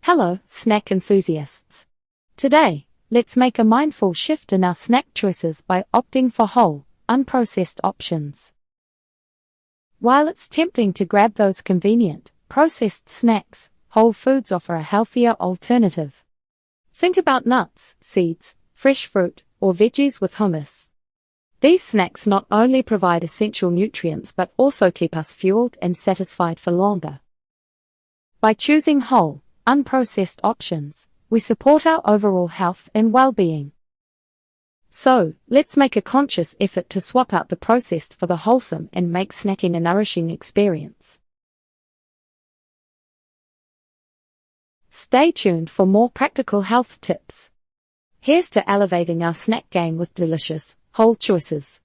Hello, snack enthusiasts. Today, let's make a mindful shift in our snack choices by opting for whole, unprocessed options. While it's tempting to grab those convenient, processed snacks, whole foods offer a healthier alternative. Think about nuts, seeds, fresh fruit, or veggies with hummus. These snacks not only provide essential nutrients but also keep us fueled and satisfied for longer. By choosing whole, unprocessed options, we support our overall health and well-being. So, let's make a conscious effort to swap out the processed for the wholesome and make snacking a nourishing experience. Stay tuned for more practical health tips. Here's to elevating our snack game with delicious, whole choices.